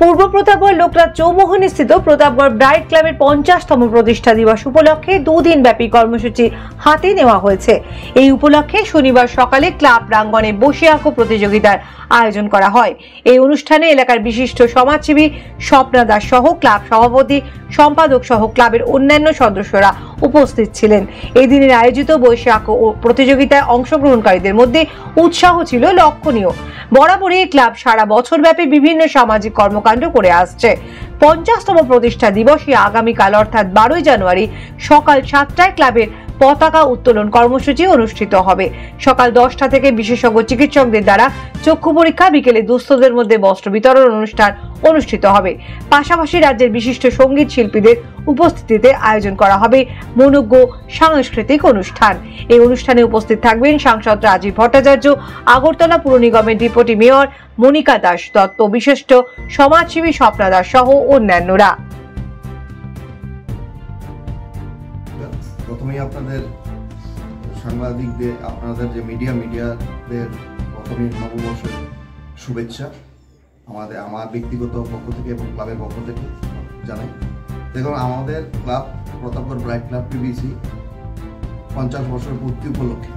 পূর্ব প্রতাপগড় লোকনাথ চৌমোহনী স্থিত প্রতাপগড় ব্রাইট ক্লাবের 50তম প্রতিষ্ঠা দিবস উপলক্ষে দুদিন ব্যাপী কর্মসূচি হাতে নেওয়া হয়েছে। এই উপলক্ষে শনিবার সকালে ক্লাব প্রাঙ্গণে বসে আঁকো প্রতিযোগিতার আয়োজন করা হয়। এই অনুষ্ঠানে এলাকার বিশিষ্ট সমাজসেবী স্বপ্না দাস সহ ক্লাব সভাপতি, সম্পাদক সহ ক্লাবের অন্যান্য সদস্যরা উপস্থিত ছিলেন। এই দিনের আয়োজিত বসে আঁকো প্রতিযোগিতায় অংশগ্রহণকারীদের মধ্যে উৎসাহ ছিল লক্ষণীয়। বরাবরই ক্লাব সারা বছর ব্যাপী বিভিন্ন সামাজিক কর্মকাণ্ড করে আসছে। 50তম প্রতিষ্ঠা দিবসে আগামীকাল অর্থাৎ 12ই জানুয়ারি সকাল 7টায় ক্লাবের পতাকা উত্তোলন কর্মসূচি অনুষ্ঠিত হবে। সকাল 10টা থেকে বিশেষজ্ঞ চিকিৎসকদের দ্বারা চক্ষু পরীক্ষা, বিকেলে দুস্থদের মধ্যে বস্ত্র বিতরণ অনুষ্ঠান অনুষ্ঠিত হবে। পাশাপাশি রাজ্যের বিশিষ্ট সঙ্গীত শিল্পীদের উপস্থিতিতে আয়োজন করা হবে মনোজ্ঞ সাংস্কৃতিক অনুষ্ঠান। এই অনুষ্ঠানে উপস্থিত থাকবেন সাংসদ রাজীব ভট্টাচার্য, আগরতলা পুর নিগমের ডেপুটি মেয়র মনিকা দাস দত্ত, বিশিষ্ট সমাজসেবী স্বপ্না দাস সহ অন্যান্যরা। প্রথমেই আপনাদের সাংবাদিকদের, আপনাদের যে মিডিয়াদের প্রথমেই নববর্ষের শুভেচ্ছা আমার ব্যক্তিগত পক্ষ থেকে এবং ক্লাবের পক্ষ থেকে জানাই। দেখুন, আমাদের club Pratapgarh bright club PVC 50 বছর পূর্তি উপলক্ষে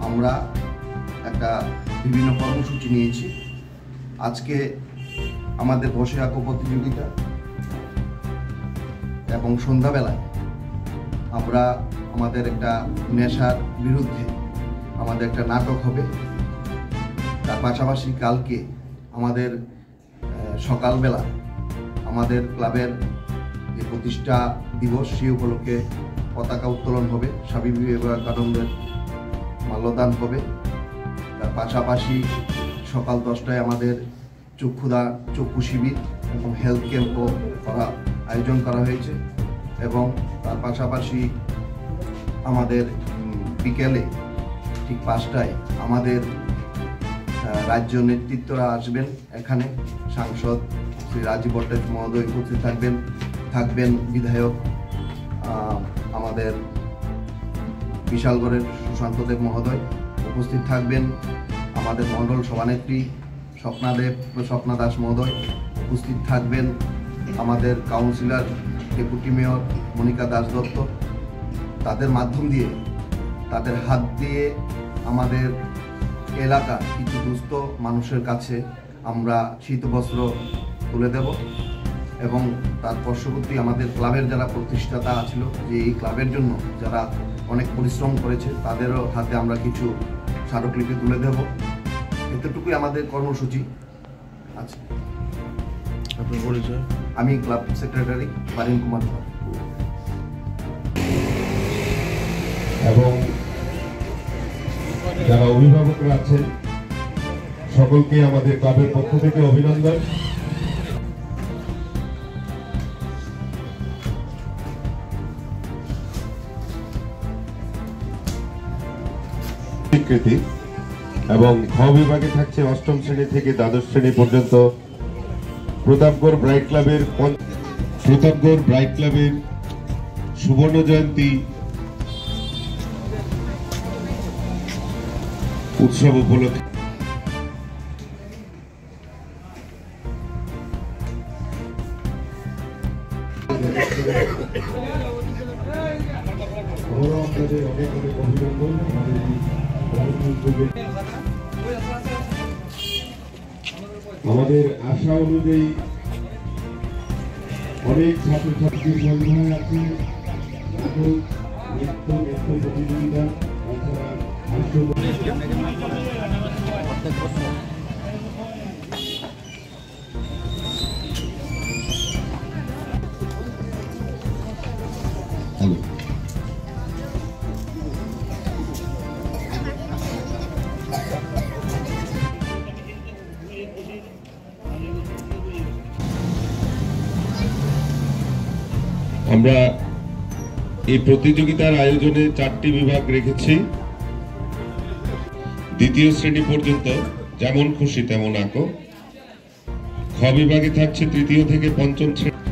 আমরা একটা বিভিন্ন কর্মসূচি নিয়েছি। আজকে আমাদের বসে আঁকো প্রতিযোগিতা এবং সন্ধ্যাবেলায় আমরা আমাদের একটা নেশার বিরুদ্ধে আমাদের একটা নাটক হবে। তার পাশাপাশি কালকে আমাদের সকালবেলা আমাদের ক্লাবের যে প্রতিষ্ঠা দিবস সেই উপলক্ষে পতাকা উত্তোলন হবে, স্বামী বিবেকানন্দের মাল্যদান হবে। তার পাশাপাশি সকাল 10টায় আমাদের চক্ষু শিবির এবং হেলথ ক্যাম্পও আয়োজন করা হয়েছে। এবং তার পাশাপাশি আমাদের বিকেলে ঠিক 5টায় আমাদের রাজ্য নেতৃত্বরা আসবেন। এখানে সাংসদ শ্রী রাজীব ভট্টাচার্য মহোদয় উপস্থিত থাকবেন বিধায়ক আমাদের বিশালগড়ের সুশান্ত দেব মহোদয় উপস্থিত থাকবেন, আমাদের মণ্ডল সভানেত্রী স্বপ্না দাস মহোদয় উপস্থিত থাকবেন, আমাদের councillor deputy mayor Monika Das Dutta. তাদের মাধ্যম দিয়ে, তাদের হাত দিয়ে আমাদের এলাকার কিছু দুস্থ মানুষের কাছে আমরা শীতবস্ত্র তুলে দেব। এবং তার পার্শ্ববর্তী আমাদের ক্লাবের যারা প্রতিষ্ঠাতা ছিল, যে এই ক্লাবের জন্য যারা অনেক পরিশ্রম করেছে, তাদেরও হাতে আমরা কিছু স্মারকলিপি তুলে দেব। এতটুকুই আমাদের কর্মসূচি আছে। আপনার পরিচয়? আমি ক্লাব সেক্রেটারি বারিন কুমার। এবং যারা অভিভাবকরা আছেন সকলকে আমাদের ক্লাবের পক্ষ থেকে অভিনন্দন। স্বীকৃতি এবং খ বিভাগে থাকছে 8ম শ্রেণী থেকে দ্বাদশ শ্রেণী পর্যন্ত প্রতাপগড় ব্রাইট ক্লাবের সুবর্ণ জয়ন্তী উৎসব উপলক্ষে আমাদের আশা অনুযায়ী অনেক ছাত্রছাত্রীর সন্ধ্যায় আছে নৃত্য প্রতিযোগিতা, আমরা এই প্রতিযোগিতার আয়োজনে 4টি বিভাগ রেখেছি। দ্বিতীয় শ্রেণী পর্যন্ত যেমন খুশি তেমন আঁকো। খ বিভাগে থাকছে 3য় থেকে 5ম শ্রেণী।